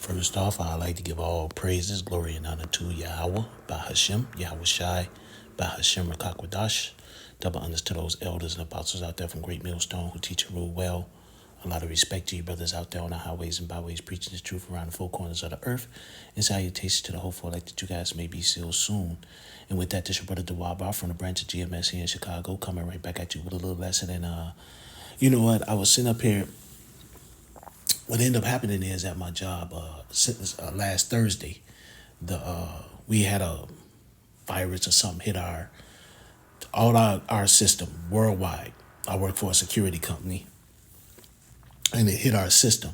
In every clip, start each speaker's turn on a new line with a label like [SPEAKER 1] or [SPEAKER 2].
[SPEAKER 1] First off, I'd like to give all praises, glory, and honor to Yahweh, by Hashem, Yahweh Shai, by Hashem Rakakwadash. Double honors to those elders and apostles out there from Great Millstone who teach and rule well. A lot of respect to you brothers out there on the highways and byways preaching this truth around the four corners of the earth. And salutations to the hopeful elect that you guys may be sealed soon. And with that, this your brother Dawaba from the branch of GMS here in Chicago, coming right back at you with a little lesson. And you know what? I was sitting up here. What ended up happening is at my job, since last Thursday, we had a virus or something hit our system worldwide. I work for a security company, and it hit our system.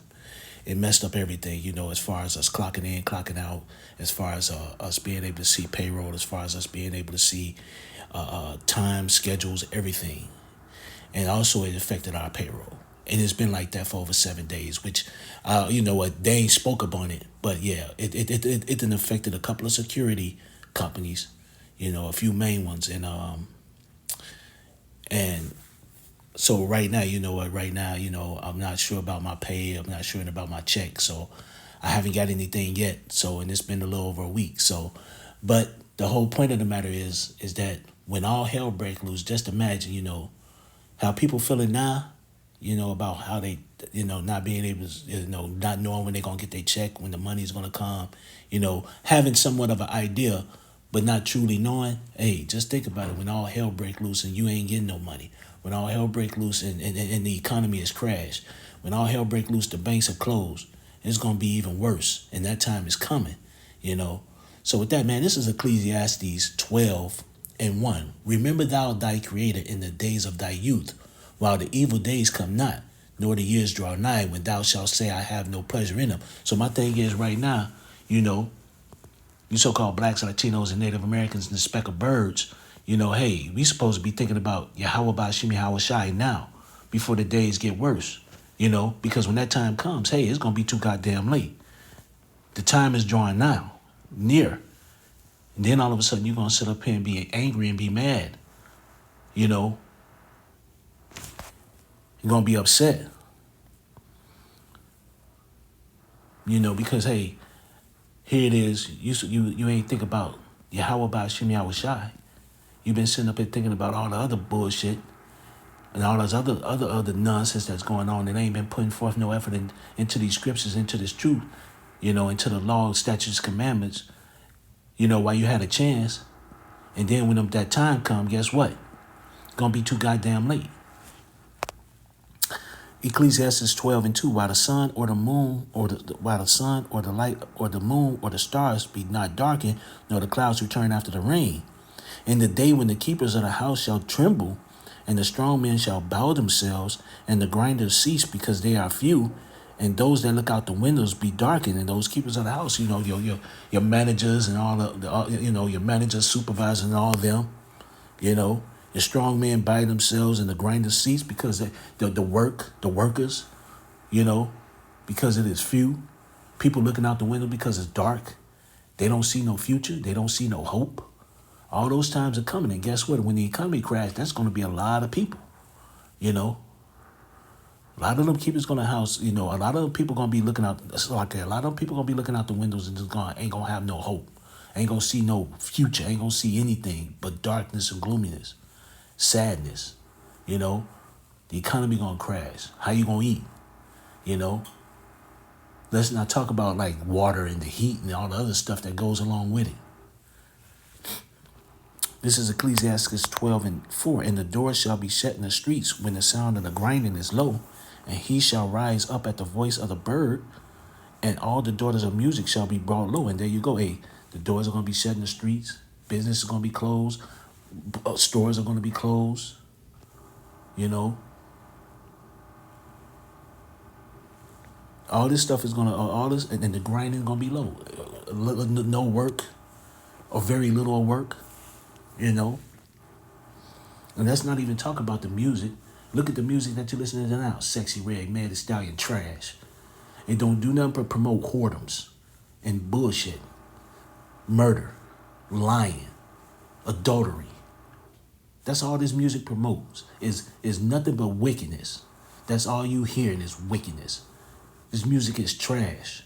[SPEAKER 1] It messed up everything, as far as us clocking in, clocking out, as far as us being able to see payroll, as far as us being able to see time, schedules, everything. And also it affected our payroll. And it's been like that for over 7 days, which, they ain't spoke upon it. But yeah, it done affected a couple of security companies, a few main ones. And so right now, I'm not sure about my pay. I'm not sure about my check. So I haven't got anything yet. So, and it's been a little over a week. So, but the whole point of the matter is that when all hell breaks loose, just imagine, how people feeling now, about how they, not being able to, not knowing when they're going to get their check, when the money's going to come, having somewhat of an idea, but not truly knowing. Hey, just think about it. When all hell break loose and you ain't getting no money, when all hell break loose and the economy has crashed, when all hell break loose, the banks are closed, it's going to be even worse. And that time is coming, So with that, man, this is Ecclesiastes 12:1. Remember thou thy creator in the days of thy youth, while the evil days come not, nor the years draw nigh, when thou shalt say, I have no pleasure in them. So my thing is right now, you so-called blacks, Latinos, and Native Americans and the speck of birds, hey, we supposed to be thinking about Yahweh Bashim Yahweh Shai now, before the days get worse, because when that time comes, hey, it's going to be too goddamn late. The time is drawing near. And then all of a sudden you're going to sit up here and be angry and be mad, You're going to be upset. Because, hey, here it is. You ain't think about Yahweh Bashim Yahweh Shai. You've been sitting up here thinking about all the other bullshit and all this other nonsense that's going on, and ain't been putting forth no effort into these scriptures, into this truth, into the law, statutes, commandments, while you had a chance. And then when that time come, guess what? It's going to be too goddamn late. Ecclesiastes 12:2, while the sun or the moon or while the sun or the light or the moon or the stars be not darkened, nor the clouds return after the rain. In the day when the keepers of the house shall tremble, and the strong men shall bow themselves, and the grinders cease because they are few, and those that look out the windows be darkened, and those keepers of the house, your managers and all your managers, supervisors, and all of them, the strong men buy themselves and the grinders cease because the workers, because it is few. People looking out the window because it's dark. They don't see no future. They don't see no hope. All those times are coming. And guess what? When the economy crashes, that's going to be a lot of people, A lot of them keepers going to house, a lot of people going to be looking out. A lot of them people going to be looking out the windows and just ain't going to have no hope. Ain't going to see no future. Ain't going to see anything but darkness and gloominess. Sadness, the economy gonna crash. How you gonna eat? Let's not talk about like water and the heat and all the other stuff that goes along with it. This is Ecclesiastes 12:4. And the doors shall be shut in the streets when the sound of the grinding is low, and he shall rise up at the voice of the bird, and all the daughters of music shall be brought low. And there you go. Hey, the doors are gonna be shut in the streets. Business is gonna be closed. Stores are going to be closed, All this stuff is going to, all this, and the grinding is going to be low. No work, or very little work, And let's not even talk about the music. Look at the music that you're listening to now. Sexy Red, Mad Stallion, trash. It don't do nothing but promote whoredoms and bullshit, murder, lying, adultery. That's all this music promotes is nothing but wickedness. That's all you hearing is wickedness. This music is trash.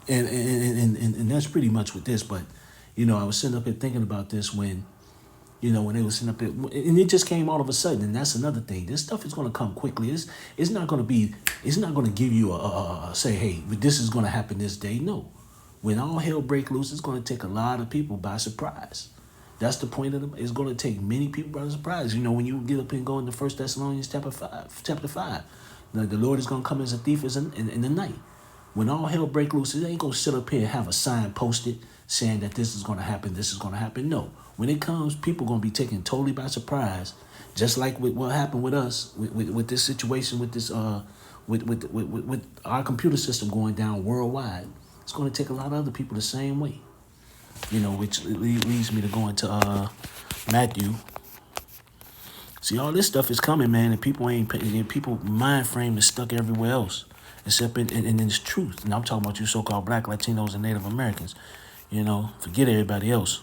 [SPEAKER 1] And that's pretty much with this. But I was sitting up here thinking about this when when they were sitting up there, and it just came all of a sudden. And that's another thing. This stuff is going to come quickly. It's not going to be. It's not going to give you a say, hey, this is going to happen this day. No, when all hell break loose, it's going to take a lot of people by surprise. That's the point of it. It's going to take many people by surprise. When you get up and go into First Thessalonians chapter 5, the Lord is going to come as a thief in the night. When all hell break loose, it ain't going to sit up here and have a sign posted saying that this is going to happen, this is going to happen. No. When it comes, people are going to be taken totally by surprise, just like with what happened with us, with this situation, with this with our computer system going down worldwide. It's going to take a lot of other people the same way. Which leads me to go into Matthew. See, all this stuff is coming, man, and people mind frame is stuck everywhere else, except in this truth. And I'm talking about you so-called Black, Latinos, and Native Americans. Forget everybody else.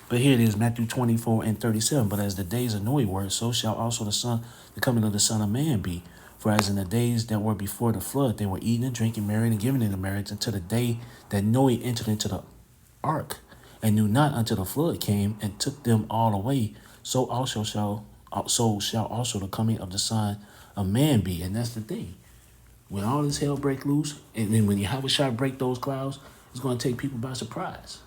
[SPEAKER 1] But here it is, Matthew 24:37. But as the days of Noe were, so shall also the coming of the Son of Man be. For as in the days that were before the flood, they were eating and drinking, marrying and giving in marriage, until the day that Noe entered into the ark, and knew not until the flood came and took them all away. So shall also the coming of the Son of Man be. And that's the thing. When all this hell break loose, and then when Yahweh break those clouds, it's going to take people by surprise.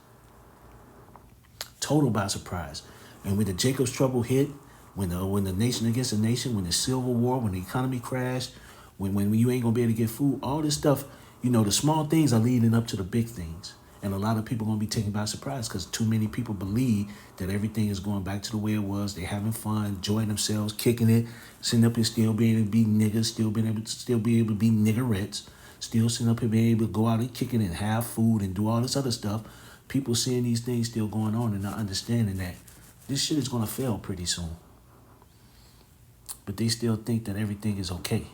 [SPEAKER 1] Total by surprise. And when the Jacob's trouble hit, when the nation against the nation, when the Civil War, when the economy crashed, when you ain't gonna be able to get food, all this stuff, the small things are leading up to the big things. And a lot of people are gonna be taken by surprise because too many people believe that everything is going back to the way it was. They're having fun, enjoying themselves, kicking it, sitting up here still being able to be niggas, still be able to be niggerettes, still sitting up here being able to go out and kick it and have food and do all this other stuff. People seeing these things still going on and not understanding that this shit is going to fail pretty soon. But they still think that everything is okay.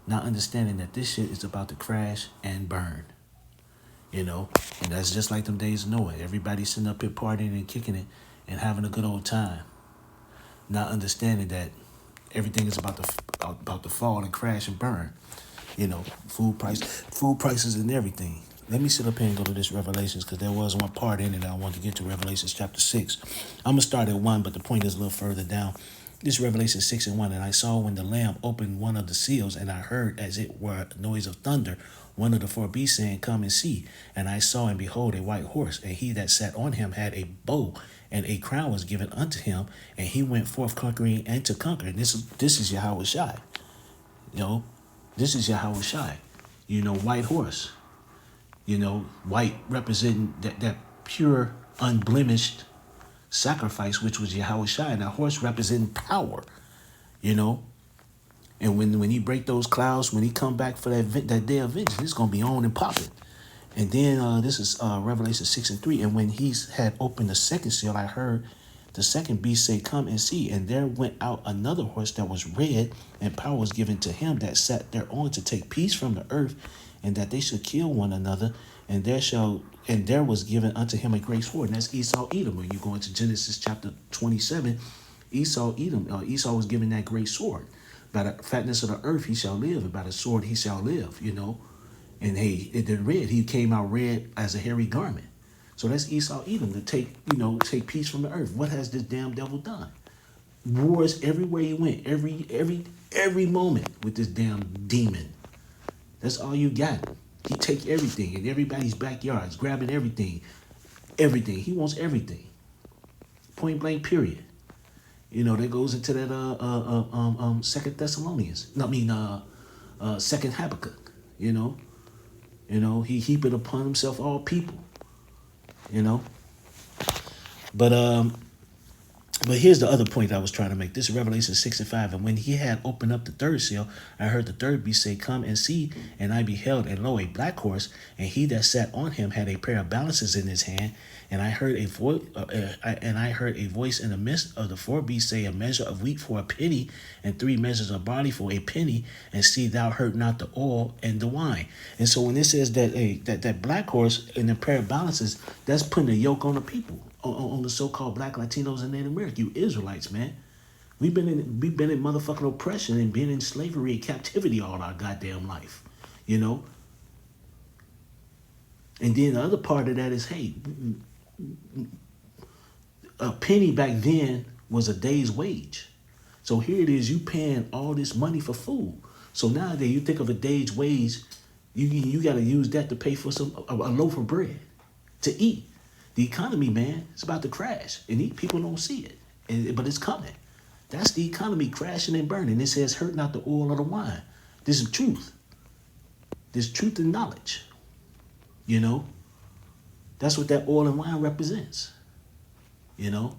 [SPEAKER 1] Not understanding that this shit is about to crash and burn. And that's just like them days of Noah. Everybody sitting up here partying and kicking it and having a good old time. Not understanding that everything is about to fall and crash and burn. Food prices and everything. Let me sit up here and go to this Revelations because there was one part in it I wanted to get to, Revelations chapter 6. I'm going to start at 1, but the point is a little further down. This Revelation 6:1. And I saw when the Lamb opened one of the seals, and I heard as it were a noise of thunder, one of the four beasts saying, Come and see. And I saw and behold a white horse, and he that sat on him had a bow, and a crown was given unto him, and he went forth conquering and to conquer. And this is Yahweh Shai. This is Yahweh Shai. White horse. White representing that pure, unblemished sacrifice, which was Yahweh Shai. And that horse representing power, And when he break those clouds, when he come back for that day of vengeance, it's going to be on and popping. And then this is Revelation 6:3. And when he had opened the second seal, I heard the second beast say, Come and see. And there went out another horse that was red, and power was given to him that sat thereon to take peace from the earth, and that they should kill one another. And there was given unto him a great sword. And that's Esau Edom. When you go into Genesis chapter 27, Esau was given that great sword. By the fatness of the earth he shall live, and by the sword he shall live, And hey, it did red. He came out red as a hairy garment. So that's Esau Edom to take peace from the earth. What has this damn devil done? Wars everywhere he went, every moment with this damn demon. That's all you got. He take everything in everybody's backyards, grabbing everything. Everything. He wants everything. Point blank, period. That goes into that Second Thessalonians. Second Habakkuk. He heaped upon himself all people. But here's the other point I was trying to make. This is Revelation 6:5. And when he had opened up the third seal, I heard the third beast say, Come and see. And I beheld, and lo, a black horse, and he that sat on him had a pair of balances in his hand. And I heard a voice in the midst of the four beasts say, A measure of wheat for a penny, and 3 measures of barley for a penny. And see, thou hurt not the oil and the wine. And so when it says that black horse and a pair of balances, that's putting a yoke on the people. On the so-called Black, Latinos, and Native American, you Israelites, man. We've been in motherfucking oppression and been in slavery and captivity all our goddamn life, And then the other part of that is, hey, a penny back then was a day's wage. So here it is, you paying all this money for food. So nowadays you think of a day's wage, you got to use that to pay for a loaf of bread to eat. The economy, man, it's about to crash, and these people don't see it, but it's coming. That's the economy crashing and burning. It says, "Hurt not the oil or the wine." This is truth. This truth and knowledge. You know, that's what that oil and wine represents. You know,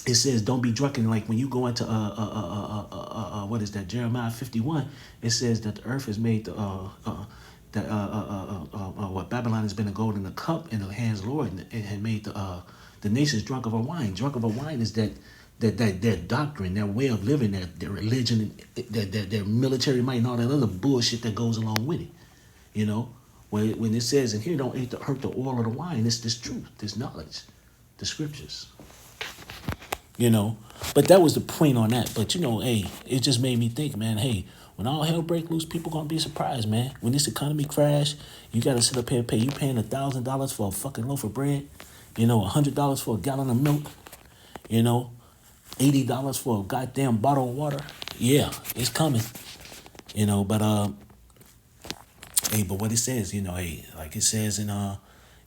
[SPEAKER 1] it says don't be drunken. Like when you go into what is that, Jeremiah 51, it says that the earth is made what Babylon has been a gold in the cup in the hands of the Lord, and it had made the nations drunk of a wine. Drunk of a wine is that their doctrine, their way of living, their religion, their military might, and all that other bullshit that goes along with it. You know, when it says in here, don't hurt the oil or the wine, it's this truth, this knowledge, the scriptures. You know, but that was the point on that. But you know, hey, it just made me think, man. Hey, when all hell break loose, people gonna be surprised, man. When this economy crash, you gotta sit up here and pay. You paying $1,000 for a fucking loaf of bread, you know, $100 for a gallon of milk, you know, $80 for a goddamn bottle of water. Yeah, it's coming, you know. But hey, but what it says, you know, hey, like it says in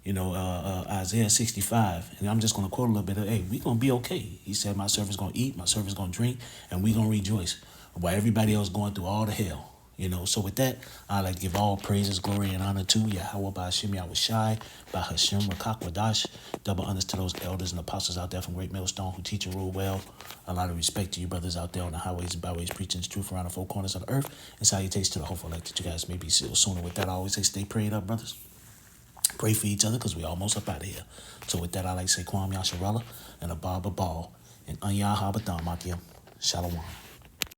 [SPEAKER 1] Isaiah 65, and I'm just gonna quote a little bit of, hey, we gonna be okay. He said, my servant's gonna eat, my servant's gonna drink, and we gonna rejoice while everybody else going through all the hell. You know, so with that, I like to give all praises, glory, and honor to Yahweh by Hashem Yahushai, by Hashem Rakakwadash, double honors to those elders and apostles out there from Great Millstone who teach and rule well. A lot of respect to you brothers out there on the highways and byways preaching the truth around the four corners of the earth. And salutations to the hopeful elect that you guys may be still sooner. With that, I always say stay prayed up, brothers. Pray for each other because we almost up out of here. So with that, I like to say Kwam Yasharella and a Baba Ball and Anya Habatam Makiam. Shalom.